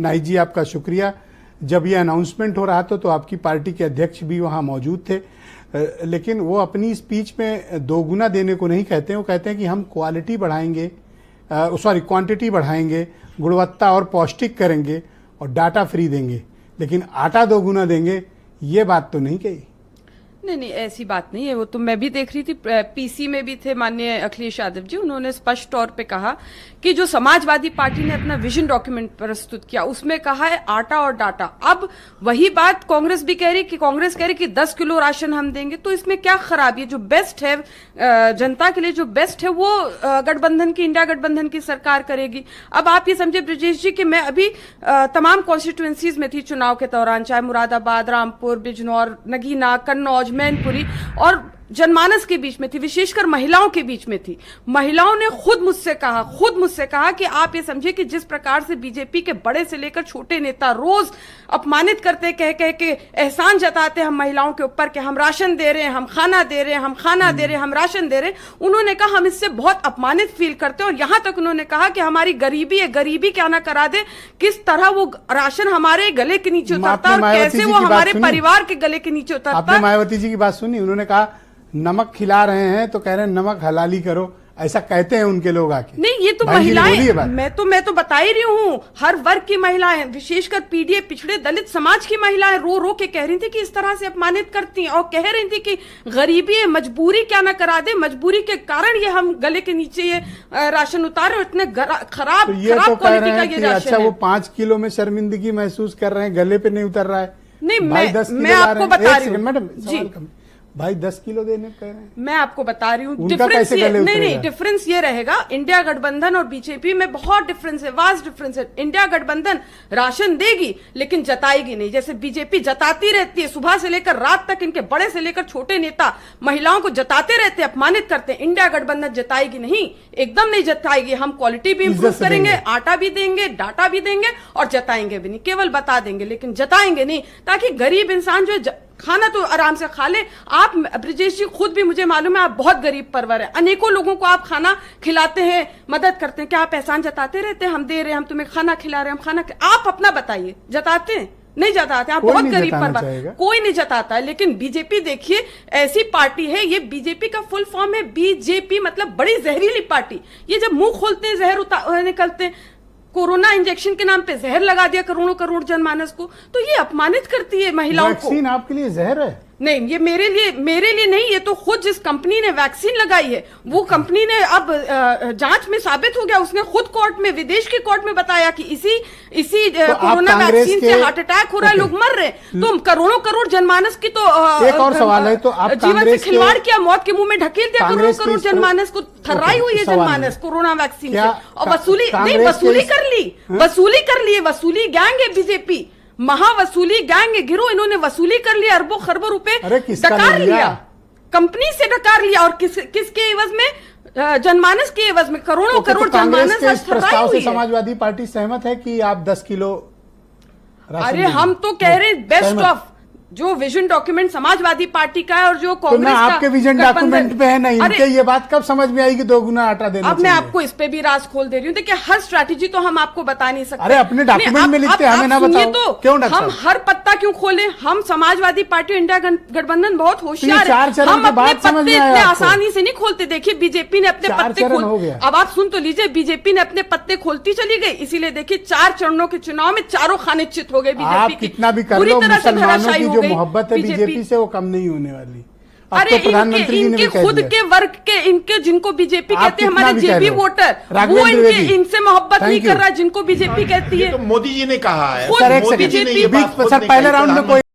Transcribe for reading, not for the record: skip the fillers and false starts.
नाइक जी आपका शुक्रिया। जब ये अनाउंसमेंट हो रहा था तो आपकी पार्टी के अध्यक्ष भी वहाँ मौजूद थे, लेकिन वो अपनी स्पीच में दोगुना देने को नहीं कहते हैं। वो कहते हैं कि हम क्वालिटी बढ़ाएंगे, क्वांटिटी बढ़ाएंगे, गुणवत्ता और पौष्टिक करेंगे और डाटा फ्री देंगे, लेकिन आटा दोगुना देंगे ये बात तो नहीं कही। नहीं, ऐसी बात नहीं है। वो तो मैं भी देख रही थी, पीसी में भी थे माननीय अखिलेश यादव जी, उन्होंने स्पष्ट तौर पे कहा कि जो समाजवादी पार्टी ने अपना विजन डॉक्यूमेंट प्रस्तुत किया उसमें कहा है आटा और डाटा। अब वही बात कांग्रेस भी कह रही कि 10 किलो राशन हम देंगे, तो इसमें क्या खराबी है? जो बेस्ट है जनता के लिए, जो बेस्ट है वो गठबंधन की, इंडिया गठबंधन की सरकार करेगी। अब आप ये समझे ब्रजेश जी कि मैं अभी तमाम कॉन्स्टिट्यूएंसीज में थी चुनाव के दौरान, चाहे मुरादाबाद, रामपुर, बिजनौर, नगीना, कन्नौज, मैनपुरी, और जनमानस के बीच में थी, विशेषकर महिलाओं के बीच में थी। महिलाओं ने खुद मुझसे कहा कि आप ये समझे कि जिस प्रकार से बीजेपी के बड़े से लेकर छोटे नेता रोज अपमानित करते, कह के एहसान जताते हम महिलाओं के ऊपर कि हम राशन दे रहे हैं, हम खाना दे रहे हैं, हम राशन दे रहे हैं, उन्होंने कहा हम इससे बहुत अपमानित फील करते हैं। और यहां तक उन्होंने कहा कि हमारी गरीबी है, गरीबी क्या ना करा दे, किस तरह वो राशन हमारे गले के नीचे उतरता और कैसे वो हमारे परिवार के गले के नीचे उतरता। आपने मायावती जी की बात सुनी? उन्होंने कहा नमक खिला रहे हैं तो कह रहे हैं नमक हलाली करो, ऐसा कहते हैं उनके लोग आके। नहीं, ये तो महिलाएं, मैं तो बता ही रही हूँ, हर वर्ग की महिलाएं, विशेषकर पीडीए, पिछड़े दलित समाज की महिलाएं रो के कह रही थी कि इस तरह से अपमानित करती हैं, और कह रही थी कि गरीबी है, मजबूरी क्या ना करा दे, मजबूरी के कारण ये हम गले के नीचे ये राशन उतारे, और इतने खराब क्वालिटी का ये राशन। अच्छा, वो 5 किलो में शर्मिंदगी महसूस कर रहे हैं, गले पे नहीं उतर रहा है। नहीं, मैं आपको बता रही हूँ मैडम जी, भाई 10 किलो देने कह रहे हैं। मैं आपको बता रही हूँ डिफरेंस ये, नहीं, डिफरेंस ये रहेगा, इंडिया गठबंधन और बीजेपी में बहुत डिफरेंस है, वास्ट डिफरेंस है। इंडिया गठबंधन राशन देगी लेकिन जताएगी नहीं, जैसे बीजेपी जताती रहती है, सुबह से लेकर रात तक इनके बड़े से लेकर छोटे नेता महिलाओं को जताते रहते हैं, अपमानित करते हैं। इंडिया गठबंधन जताएगी नहीं, एकदम नहीं जताएगी। हम क्वालिटी भी इंप्रूव करेंगे, आटा भी देंगे, डाटा भी देंगे, और जताएंगे भी नहीं, केवल बता देंगे लेकिन जताएंगे नहीं, ताकि गरीब इंसान जो खाना तो आराम से खा ले। आप ब्रजेश जी खुद भी, मुझे मालूम है, आप बहुत गरीब परवर है, अनेकों लोगों को आप खाना खिलाते हैं, मदद करते हैं, क्या आप एहसान जताते रहते हैं हम दे रहे हैं, हम तुम्हें खाना खिला रहे हैं, हम खाना आप अपना बताइए, जताते हैं? नहीं जताते। आप बहुत गरीब परवर, कोई नहीं जताता है। लेकिन बीजेपी देखिए, ऐसी पार्टी है, ये बीजेपी का फुल फॉर्म है बीजेपी, मतलब बड़ी जहरीली पार्टी। ये जब मुंह खोलते हैं जहर निकलते हैं। कोरोना इंजेक्शन के नाम पे जहर लगा दिया करोड़ों करोड़ जनमानस को, तो ये अपमानित करती है महिलाओं को। वैक्सीन आपके लिए जहर है? नहीं, ये मेरे लिए नहीं, ये तो खुद जिस कंपनी ने वैक्सीन लगाई है वो कंपनी ने अब जांच में साबित हो गया, उसने खुद कोर्ट में, विदेश की कोर्ट में बताया कि इसी तो कोरोना वैक्सीन से हार्ट अटैक हो रहा है, लोग मर रहे हैं। तो करोड़ों करोड़ जनमानस की तो एक और सवाल है, तो आप जीवन से खिलवाड़ किया, मौत के मुंह में ढकेल दिया करोड़ों करोड़ जनमानस को, थर्राई हुई है जनमानस कोरोना वैक्सीन से, और वसूली कर ली, वसूली गैंग है बीजेपी, महावसूली गैंग है, गिरोह, इन्होंने वसूली कर लिया, अरबों खरबों रुपए डकार लिया, कंपनी से डकार लिया, और किसके एवज में? जनमानस के एवज में करोड़ों करोड़ जनमानस। इस प्रस्ताव से समाजवादी पार्टी सहमत है कि आप 10 किलो? अरे हम तो कह रहे बेस्ट ऑफ जो विजन डॉक्यूमेंट समाजवादी पार्टी का है और जो कांग्रेस का, आपके विजन डॉक्यूमेंट पे है ना, इनके ये बात कब समझ में आएगी 2 गुना आटा देना? अब मैं आपको इस पे भी राज खोल दे रही हूँ। देखिए, हर स्ट्रैटेजी तो हम आपको बता नहीं सकते। अरे अपने डॉक्यूमेंट में लिखते हैं, हमें ना बताओ तो क्यों? हम हर पत्ता क्यों खोले? हम समाजवादी पार्टी, इंडिया गठबंधन बहुत होशियार है, हम अपने पत्ते इतने आसानी से नहीं खोलते। देखिए, बीजेपी ने अपने पत्ते खोल, अब आप सुन तो लीजिए, बीजेपी ने अपने पत्ते खोलती चली गई, इसीलिए देखिए 4 चरणों के चुनाव में चारों खाने चित हो गए बीजेपी की। कितना भी कर लो, मुसलमानों की जो मोहब्बत है बीजेपी से वो कम नहीं होने वाली। अरे तो इनके खुद के वर्ग के, इनके जिनको बीजेपी कहते हैं हमारे जेबी वोटर, वो इनसे मोहब्बत नहीं कर रहा जिनको बीजेपी कहती है। तो मोदी जी ने कहा है, पहले राउंड में कोई